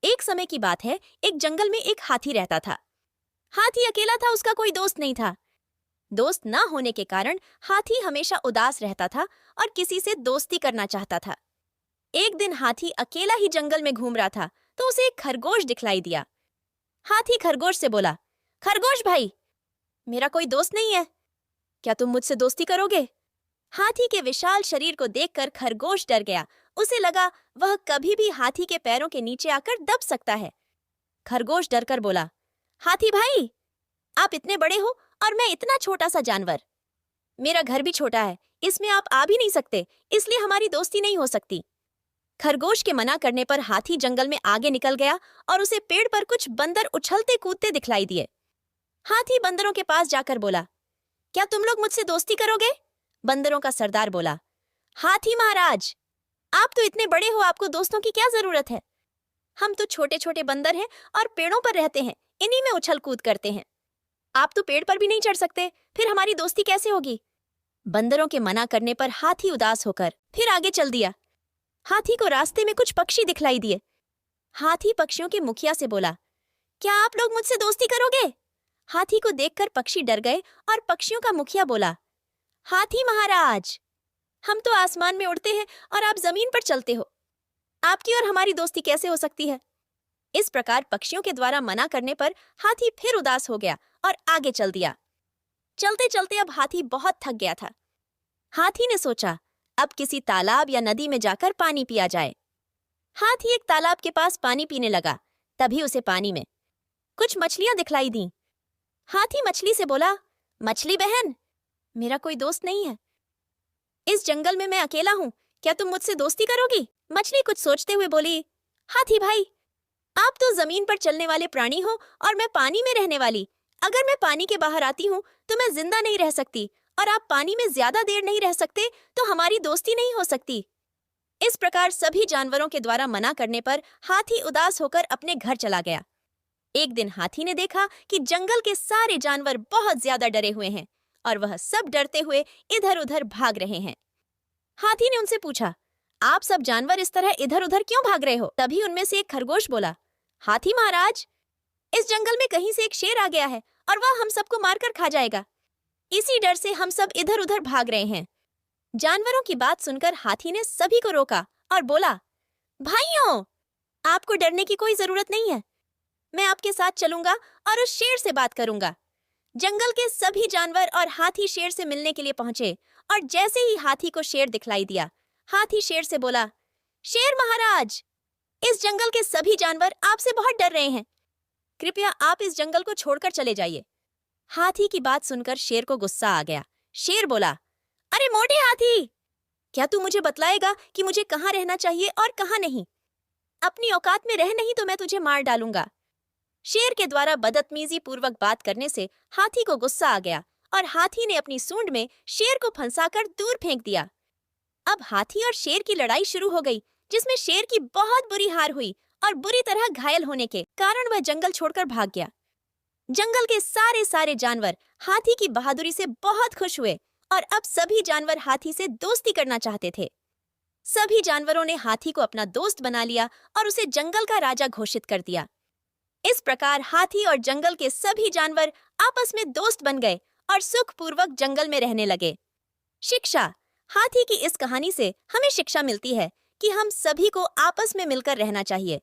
एक समय की बात है, एक जंगल में एक हाथी रहता था। हाथी अकेला था, उसका कोई दोस्त नहीं था। दोस्त न होने के कारण हाथी हमेशा उदास रहता था और किसी से दोस्ती करना चाहता था। एक दिन हाथी अकेला ही जंगल में घूम रहा था तो उसे एक खरगोश दिखलाई दिया। हाथी खरगोश से बोला, खरगोश भाई, मेरा कोई दोस्त नहीं है, क्या तुम मुझसे दोस्ती करोगे? हाथी के विशाल शरीर को देखकर खरगोश डर गया। उसे लगा वह कभी भी हाथी के पैरों के नीचे आकर दब सकता है। खरगोश डरकर बोला, हाथी भाई, आप इतने बड़े हो और मैं इतना छोटा सा जानवर। मेरा घर भी छोटा है, इसमें आप आ भी नहीं सकते, इसलिए हमारी दोस्ती नहीं हो सकती। खरगोश के मना करने पर हाथी जंगल में आगे निकल गया और उसे पेड़ पर कुछ बंदर उछलते कूदते दिखलाई दिए। हाथी बंदरों के पास जाकर बोला, क्या तुम लोग मुझसे दोस्ती करोगे? बंदरों का सरदार बोला, हाथी महाराज, आप तो इतने बड़े हो, आपको दोस्तों की क्या जरूरत है? हम तो छोटे छोटे बंदर हैं और पेड़ों पर रहते हैं, इन्हीं में उछल कूद करते हैं। आप तो पेड़ पर भी नहीं चढ़ सकते, फिर हमारी दोस्ती कैसे होगी? बंदरों के मना करने पर हाथी उदास होकर फिर आगे चल दिया। हाथी को रास्ते में कुछ पक्षी दिखलाई दिए। हाथी पक्षियों के मुखिया से बोला, क्या आप लोग मुझसे दोस्ती करोगे? हाथी को देखकर पक्षी डर गए और पक्षियों का मुखिया बोला, हाथी महाराज, हम तो आसमान में उड़ते हैं और आप जमीन पर चलते हो, आपकी और हमारी दोस्ती कैसे हो सकती है? इस प्रकार पक्षियों के द्वारा मना करने पर हाथी फिर उदास हो गया और आगे चल दिया। चलते चलते अब हाथी बहुत थक गया था। हाथी ने सोचा, अब किसी तालाब या नदी में जाकर पानी पिया जाए। हाथी एक तालाब के पास पानी पीने लगा। तभी उसे पानी में कुछ मछलियां दिखलाई दी। हाथी मछली से बोला, मछली बहन, मेरा कोई दोस्त नहीं है, इस जंगल में मैं अकेला हूँ, क्या तुम मुझसे दोस्ती करोगी? मछली कुछ सोचते हुए बोली, हाथी भाई, आप तो जमीन पर चलने वाले प्राणी हो और मैं पानी में रहने वाली। अगर मैं पानी के बाहर आती हूँ तो मैं जिंदा नहीं रह सकती, और आप पानी में ज्यादा देर नहीं रह सकते, तो हमारी दोस्ती नहीं हो सकती। इस प्रकार सभी जानवरों के द्वारा मना करने पर हाथी उदास होकर अपने घर चला गया। एक दिन हाथी ने देखा कि जंगल के सारे जानवर बहुत ज्यादा डरे हुए हैं और वह सब डरते हुए इधर उधर भाग रहे हैं। हाथी ने उनसे पूछा, आप सब जानवर इस तरह इधर उधर क्यों भाग रहे हो? तभी उनमें से एक खरगोश बोला, हाथी महाराज, इस जंगल में कहीं से एक शेर आ गया है और वह हम सबको मारकर खा जाएगा। इसी डर से हम सब इधर उधर भाग रहे हैं। जानवरों की बात सुनकर हाथी ने सभी को रोका और बोला, भाइयों, आपको डरने की कोई जरूरत नहीं है, मैं आपके साथ चलूंगा और उस शेर से बात करूंगा। जंगल के सभी जानवर और हाथी शेर से मिलने के लिए पहुंचे और जैसे ही हाथी को शेर दिखलाई दिया, हाथी शेर से बोला, शेर महाराज, इस जंगल के सभी जानवर आपसे बहुत डर रहे हैं, कृपया आप इस जंगल को छोड़कर चले जाइए। हाथी की बात सुनकर शेर को गुस्सा आ गया। शेर बोला, अरे मोटे हाथी, क्या तू मुझे बतलाएगा कि मुझे कहाँ रहना चाहिए और कहाँ नहीं? अपनी औकात में रह नहीं तो मैं तुझे मार डालूंगा। शेर के द्वारा बदतमीजी पूर्वक बात करने से हाथी को गुस्सा आ गया और हाथी ने अपनी सूंड में शेर को फंसाकर दूर फेंक दिया। अब हाथी और शेर की लड़ाई शुरू हो गई, जिसमें शेर की बहुत बुरी हार हुई और बुरी तरह घायल होने के कारण वह जंगल छोड़कर भाग गया। जंगल के सारे जानवर हाथी की बहादुरी से बहुत खुश हुए और अब सभी जानवर हाथी से दोस्ती करना चाहते थे। सभी जानवरों ने हाथी को अपना दोस्त बना लिया और उसे जंगल का राजा घोषित कर दिया। इस प्रकार हाथी और जंगल के सभी जानवर आपस में दोस्त बन गए और सुखपूर्वक जंगल में रहने लगे। शिक्षा। हाथी की इस कहानी से हमें शिक्षा मिलती है कि हम सभी को आपस में मिलकर रहना चाहिए।